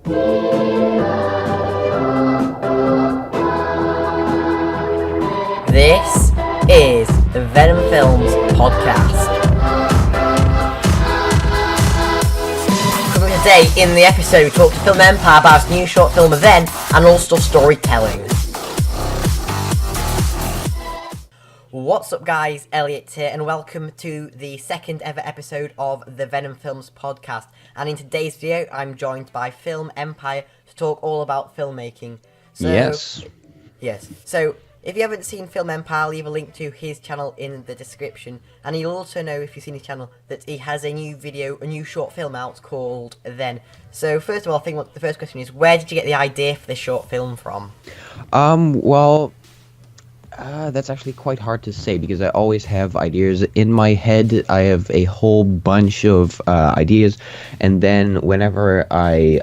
This is the Venom Films Podcast. Coming today in the episode, we talk to Film Empire about its new short film event and all stuff storytelling. What's up guys, Elliot here and welcome to the second ever episode of the Venom Films Podcast. And in today's video, I'm joined by Film Empire to talk all about filmmaking. Yes. So, if you haven't seen Film Empire, I'll leave a link to his channel in the description. And you'll also know, if you've seen his channel, that he has a new short film out called Then. So, first of all, I think the first question is, where did you get the idea for this short film from? That's actually quite hard to say because I always have ideas in my head. I have a whole bunch of ideas, and then whenever I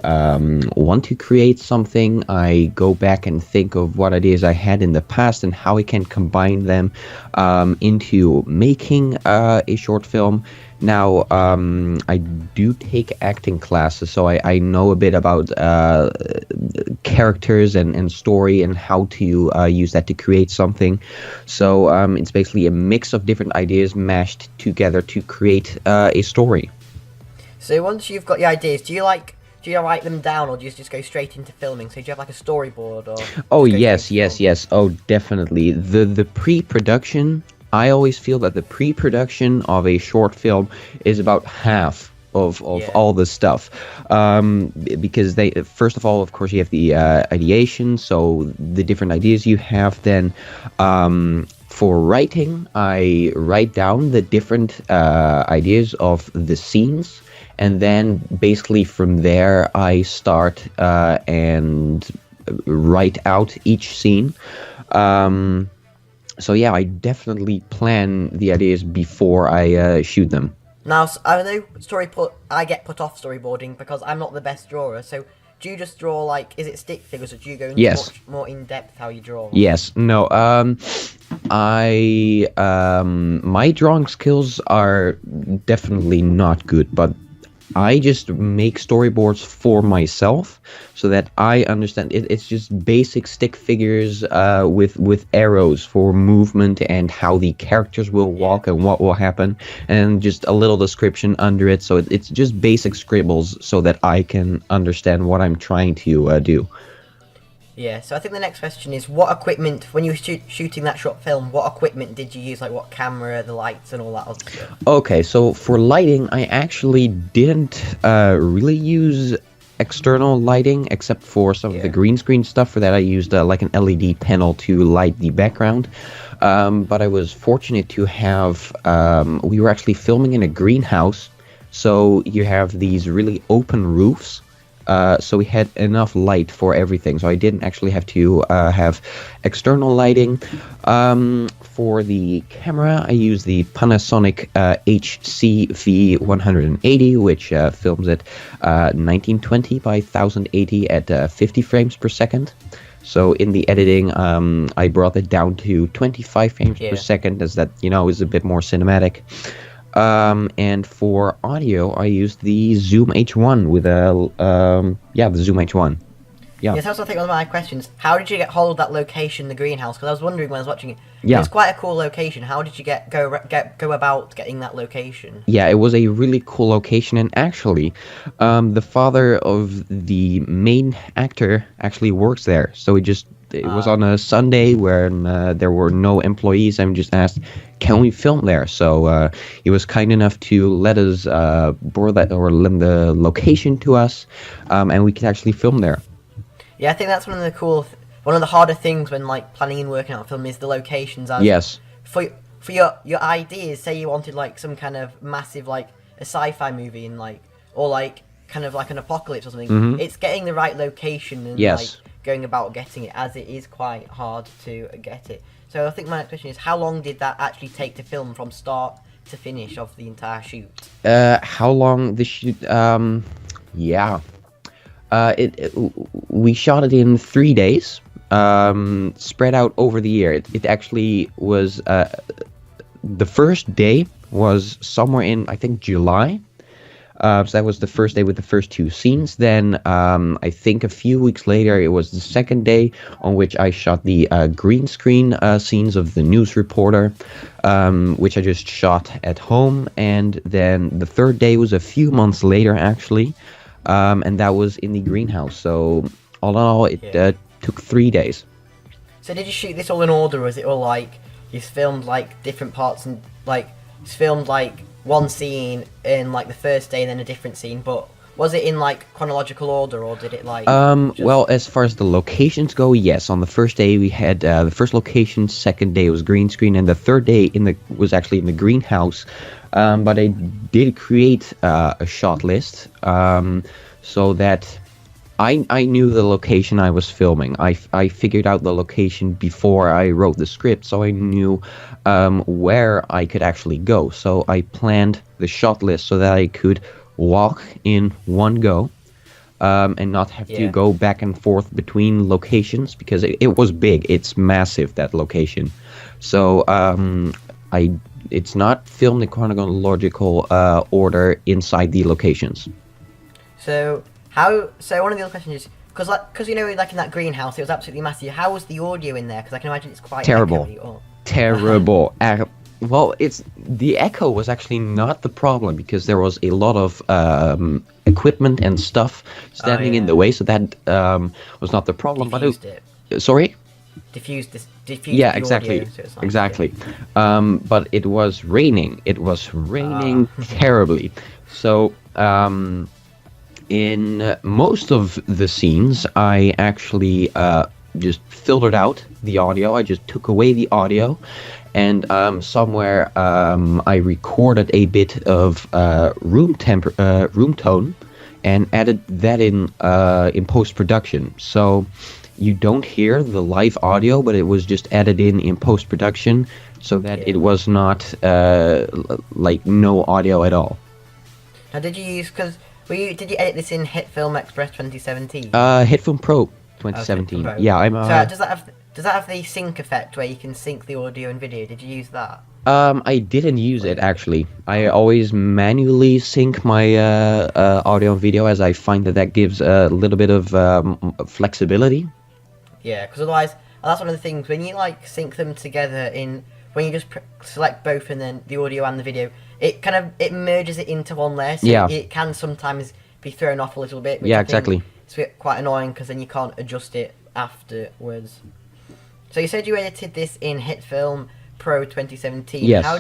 want to create something, I go back and think of what ideas I had in the past and how I can combine them into making a short film. Now, I do take acting classes, so I know a bit about characters and story and how to use that to create something. So it's basically a mix of different ideas mashed together to create a story. So once you've got your ideas, do you write them down, or do you just go straight into filming? So do you have like a storyboard? Oh, yes. Oh, definitely. The pre-production... I always feel that the pre-production of a short film is about half of all the stuff, because first of all, of course, you have the ideation, so the different ideas you have. Then for writing, I write down the different ideas of the scenes, and then basically from there I start and write out each scene. So yeah, I definitely plan the ideas before I shoot them. Now, I know I get put off storyboarding because I'm not the best drawer. So do you just draw is it stick figures, or do you go into much more in depth how you draw? Yes. No. My drawing skills are definitely not good, but I just make storyboards for myself so that I understand it. It's just basic stick figures with arrows for movement and how the characters will walk and what will happen, and just a little description under it. So it's just basic scribbles so that I can understand what I'm trying to do. Yeah, so I think the next question is, what equipment, when you were shooting that short film, what equipment did you use, like what camera, the lights and all that other stuff? Okay, so for lighting, I actually didn't really use external lighting, except for some of the green screen stuff. For that, I used like an LED panel to light the background. But I was fortunate to have, we were actually filming in a greenhouse, so you have these really open roofs. So we had enough light for everything, so I didn't actually have to have external lighting. For the camera, I use the Panasonic HCV180, which films at 1920 by 1080 at 50 frames per second. So in the editing, I brought it down to 25 frames per second, as that, is a bit more cinematic. And for audio, I used the Zoom H1 with the Zoom H1. Yeah. Yes, that's I think one of my questions. How did you get hold of that location, the greenhouse? Because I was wondering when I was watching it. Yeah. It's quite a cool location. How did you go about getting that location? Yeah, it was a really cool location, and actually, the father of the main actor actually works there. So it was on a Sunday when there were no employees. I'm just asked, can we film there? So he was kind enough to let us borrow that or lend the location to us, and we could actually film there. Yeah, I think that's one of the harder things when planning and working out a film is the locations. Yes. For your ideas, say you wanted some kind of massive a sci-fi movie and or kind of like an apocalypse or something. Mm-hmm. It's getting the right location and going about getting it, as it is quite hard to get it. So I think my next question is, how long did that actually take to film from start to finish of the entire shoot? How long the shoot? We shot it in 3 days, spread out over the year. It actually was the first day was somewhere in, I think, July. So that was the first day with the first 2 scenes. Then I think a few weeks later, it was the second day on which I shot the green screen scenes of the news reporter, which I just shot at home. And then the third day was a few months later, actually, and that was in the greenhouse. So all in all, it took 3 days. So did you shoot this all in order, or was it all like you filmed like different parts and like you filmed like one scene in like the first day and then a different scene, but was it in like chronological order, or did it like well, as far as the locations go, yes. On the first day we had the first location, second day was green screen, and the third day was actually in the greenhouse. But I did create a shot list so that I knew the location I was filming. I figured out the location before I wrote the script, so I knew where I could actually go. So I planned the shot list so that I could walk in one go and not have to go back and forth between locations, because it was big. It's massive, that location. So it's not filmed in chronological order inside the locations. So one of the other questions is, because you know, like in that greenhouse, it was absolutely massive. How was the audio in there? Because I can imagine it's quite terrible. Echoey, Terrible. Well, the echo was actually not the problem, because there was a lot of equipment and stuff standing in the way, so that was not the problem. Diffused it. Sorry? Diffused yeah, the exactly. Audio, so it's like, exactly. But it was raining. It was raining terribly. So in most of the scenes, I actually just filtered out the audio. I just took away the audio, and somewhere I recorded a bit of room tone and added that in post-production. So you don't hear the live audio, but it was just added in post-production, so that it was not like no audio at all. Now, did you use, did you edit this in HitFilm Express 2017? HitFilm Pro 2017. Okay, yeah, I'm. So does that have the sync effect where you can sync the audio and video? Did you use that? I didn't use it, actually. I always manually sync my audio and video, as I find that gives a little bit of flexibility. Yeah, because otherwise, that's one of the things, when you like sync them together when you just select both and then the audio and the video, it merges it into one layer, so it can sometimes be thrown off a little bit. Yeah, exactly. It's quite annoying, because then you can't adjust it afterwards. So you said you edited this in HitFilm Pro 2017. Yes. How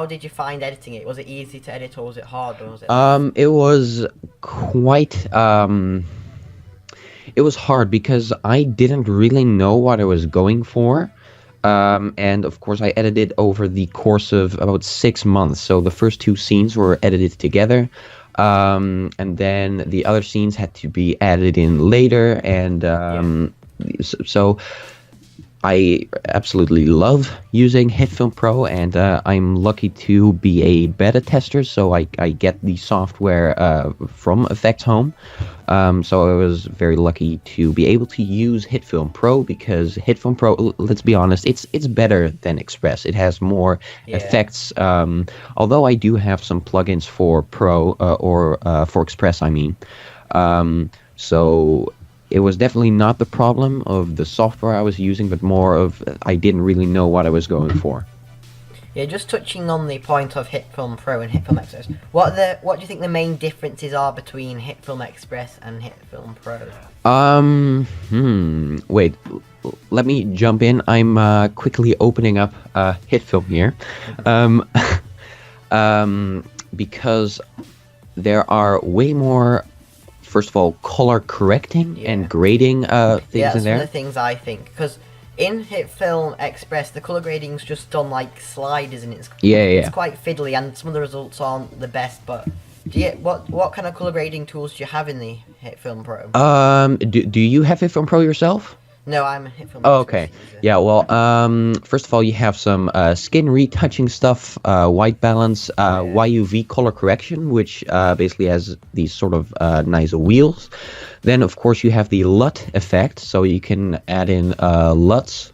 did you find editing it? Was it easy to edit, or was it hard, or was it? It was quite. It was hard, because I didn't really know what I was going for. And of course, I edited over the course of about 6 months. So the first 2 scenes were edited together. And then the other scenes had to be added in later. And so I absolutely love using HitFilm Pro, and I'm lucky to be a beta tester, so I get the software from Effects Home. So I was very lucky to be able to use HitFilm Pro, because HitFilm Pro, let's be honest, it's better than Express. It has more effects, although I do have some plugins for Pro, or for Express, I mean. So it was definitely not the problem of the software I was using, but more of I didn't really know what I was going for. Yeah, just touching on the point of HitFilm Pro and HitFilm Express, what do you think the main differences are between HitFilm Express and HitFilm Pro? Wait, let me jump in. I'm quickly opening up HitFilm here, because there are way more, first of all, color correcting and grading things in there. Yeah, that's one of the things I think, because in HitFilm Express, the color grading's just on like sliders, and it's quite fiddly, and some of the results aren't the best. But what kind of color grading tools do you have in the HitFilm Pro? Do you have HitFilm Pro yourself? No, I'm a HitFilm. Oh, okay. Yeah, well, first of all, you have some skin retouching stuff, white balance, YUV color correction, which basically has these sort of nice wheels. Then, of course, you have the LUT effect, so you can add in LUTs.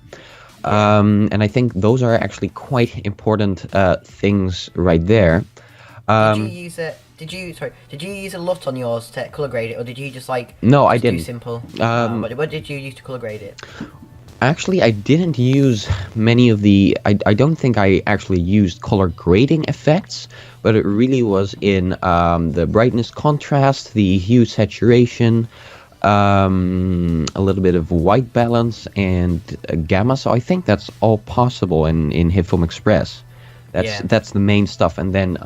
And I think those are actually quite important things right there. Did you use it? Did you use a LUT on yours to color grade it, or did you just No, I just do didn't. simple? What did you use to color grade it? Actually, I didn't use many of the. I don't think I actually used color grading effects, but it really was in the brightness contrast, the hue saturation, a little bit of white balance, and gamma. So I think that's all possible in HitFilm Express. That's the main stuff, and then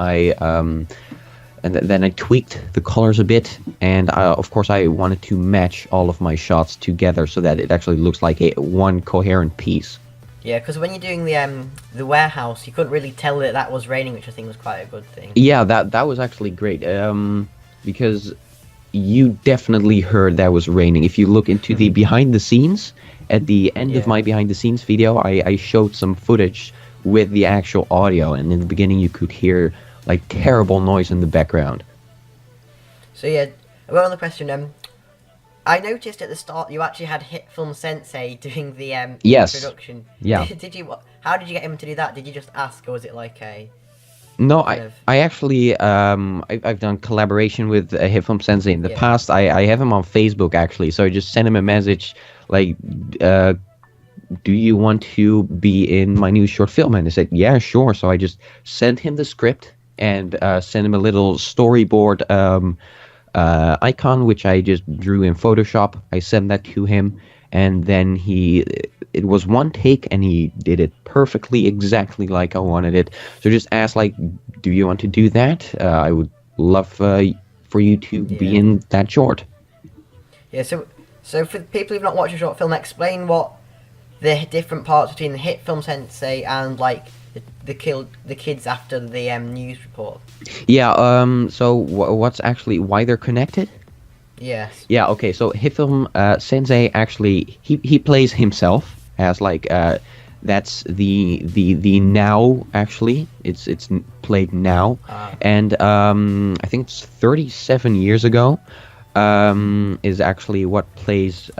then I tweaked the colors a bit, and of course I wanted to match all of my shots together so that it actually looks like one coherent piece. Yeah, because when you're doing the warehouse, you couldn't really tell that was raining, which I think was quite a good thing. Yeah, that was actually great, because you definitely heard that was raining. If you look into the behind the scenes, at the end of my behind the scenes video, I showed some footage with the actual audio, and in the beginning you could hear like terrible noise in the background. So yeah, well, on the question, I noticed at the start you actually had HitFilm Sensei doing the production. Yeah. Did you? How did you get him to do that? Did you just ask, or was it like a? No, I actually I've done collaboration with HitFilm Sensei in the past. I have him on Facebook actually, so I just sent him a message like, do you want to be in my new short film? And he said, yeah, sure. So I just sent him the script and sent him a little storyboard icon, which I just drew in Photoshop. I sent that to him, and then it was one take, and he did it perfectly, exactly like I wanted it. So just asked, like, do you want to do that? I would love for you to be in that short. Yeah, so for the people who've not watched a short film, explain what the different parts between the HitFilm Sensei and like the kids after the news report. Yeah. So what's actually why they're connected? Yes. Yeah. Okay. So HitFilm Sensei actually he plays himself as like that's the now actually it's played now, and I think it's 37 years ago is actually what plays.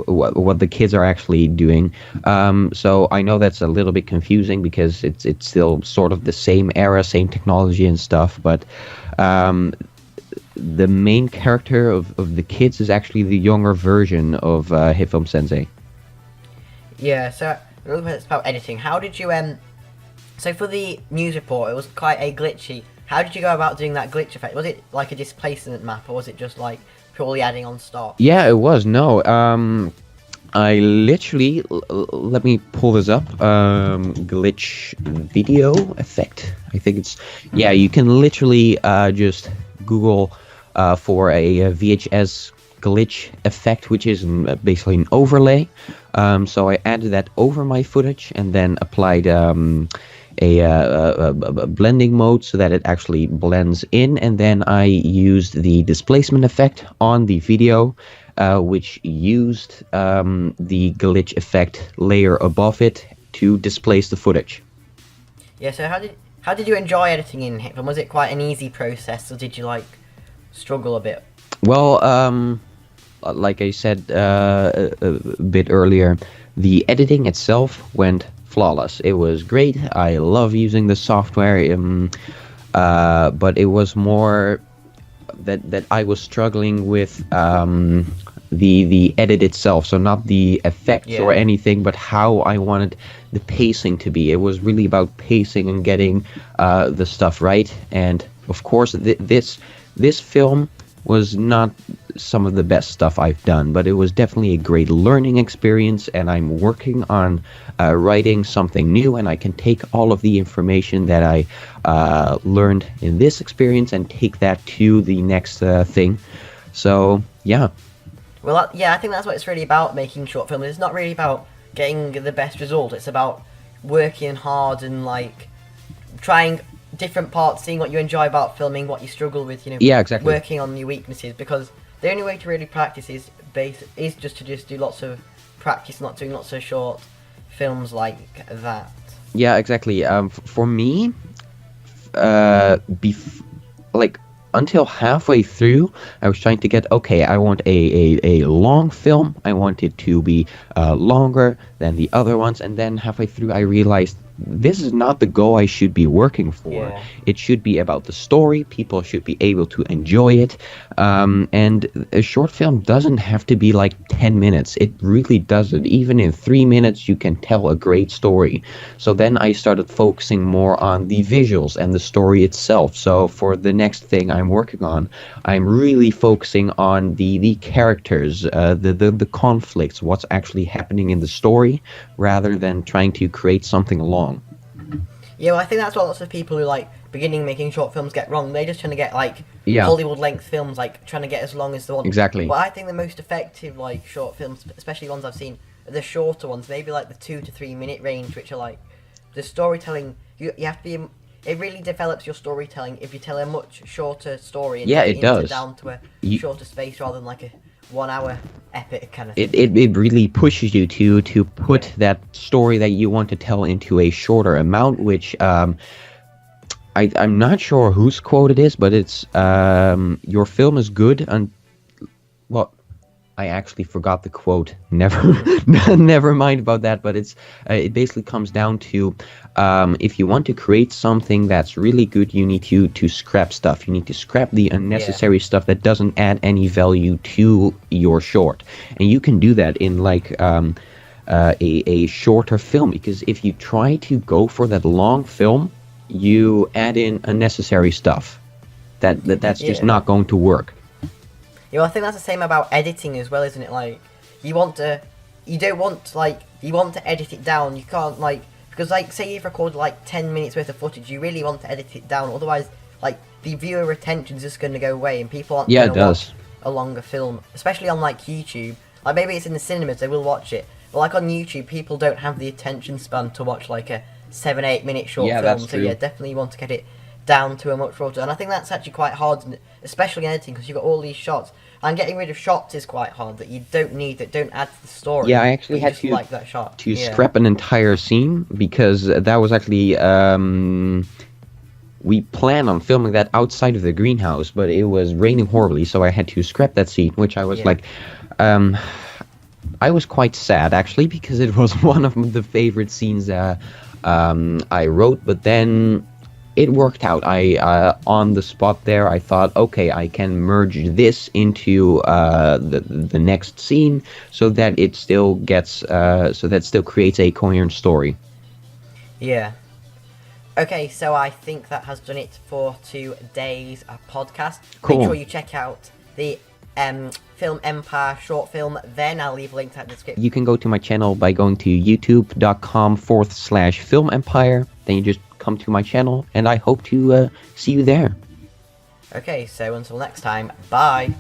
What the kids are actually doing. So I know that's a little bit confusing because it's still sort of the same era, same technology and stuff, but the main character of the kids is actually the younger version of HitFilm Sensei. Yeah, so a little bit about editing. How did you so for the news report, it was quite a glitchy. How did you go about doing that glitch effect? Was it like a displacement map, or was it just like purely adding on stock? Yeah, it was. No, I literally let me pull this up. Glitch video effect. I think it's you can literally just Google for a VHS glitch effect, which is basically an overlay. So I added that over my footage and then applied a blending mode so that it actually blends in, and then I used the displacement effect on the video, which used the glitch effect layer above it to displace the footage. Yeah, so how did you enjoy editing in HitFilm? Was it quite an easy process, or did you like struggle a bit? Well, like I said a bit earlier, the editing itself went flawless. It was great. I love using the software, but it was more that I was struggling with the edit itself. So not the effects or anything, but how I wanted the pacing to be. It was really about pacing and getting the stuff right. And of course, this film was not some of the best stuff I've done, but it was definitely a great learning experience, and I'm working on writing something new, and I can take all of the information that I learned in this experience and take that to the next thing. So, yeah. Well, I think that's what it's really about, making short films. It's not really about getting the best result. It's about working hard and, like, trying different parts, seeing what you enjoy about filming, what you struggle with, Yeah, exactly. Working on your weaknesses, because the only way to really practice is just to do lots of practice, not doing lots of short films like that. Yeah, exactly. For me, until halfway through, I was trying to get, I want a long film. I want it to be longer than the other ones. And then halfway through, I realized this is not the goal I should be working for. Yeah. It should be about the story. People should be able to enjoy it. And a short film doesn't have to be like 10 minutes. It really doesn't. Even in 3 minutes, you can tell a great story. So then I started focusing more on the visuals and the story itself. So for the next thing I'm working on, I'm really focusing on the characters, the conflicts, what's actually happening in the story, rather than trying to create something long. Yeah, well, I think that's what lots of people who like beginning making short films get wrong. They're just trying to get like Yeah. Hollywood length films, like trying to get as long as they want. Exactly. But I think the most effective like short films, especially ones I've seen, are the shorter ones, maybe like the 2 to 3 minute range, which are like the storytelling. You have to be. It really develops your storytelling if you tell a much shorter story and Yeah, get it does. down to a You- shorter space rather than like a 1 hour epic kind of thing. It really pushes you to put that story that you want to tell into a shorter amount, which I'm not sure whose quote it is, but it's your film is good well, I actually forgot the quote. Never mind about that. But it basically comes down to if you want to create something that's really good, you need to scrap stuff. You need to scrap the unnecessary stuff that doesn't add any value to your short, and you can do that in like a shorter film. Because if you try to go for that long film, you add in unnecessary stuff that's just not going to work. Yeah, well, I think that's the same about editing as well, isn't it? Like, you want to edit it down. You can't, like, because, like, say you've recorded, like, 10 minutes worth of footage, you really want to edit it down. Otherwise, like, the viewer retention's just going to go away, and people aren't going to watch a longer film. Especially on, like, YouTube. Like, maybe it's in the cinemas, they will watch it. But, like, on YouTube, people don't have the attention span to watch, like, a 7-8 minute short film. That's so, true. yeah, definitely want to get it down to a much shorter. And I think that's actually quite hard, especially in editing, because you've got all these shots. And getting rid of shots is quite hard that you don't need, that don't add to the story. Yeah, I actually had just to like that shot. scrap an entire scene, because that was actually we planned on filming that outside of the greenhouse, but it was raining horribly, so I had to scrap that scene, which I was like, I was quite sad actually, because it was one of the favorite scenes I wrote, but then it worked out. I on the spot there, I thought, okay, I can merge this into the next scene, so that it still gets still creates a coherent story. Yeah. Okay, so I think that has done it for today's podcast. Cool. Make sure you check out the Film Empire short film. Then I'll leave a link to that in the description. You can go to my channel by going to youtube.com/Film Empire. Then you just come to my channel, and I hope to see you there. Okay, so until next time, bye.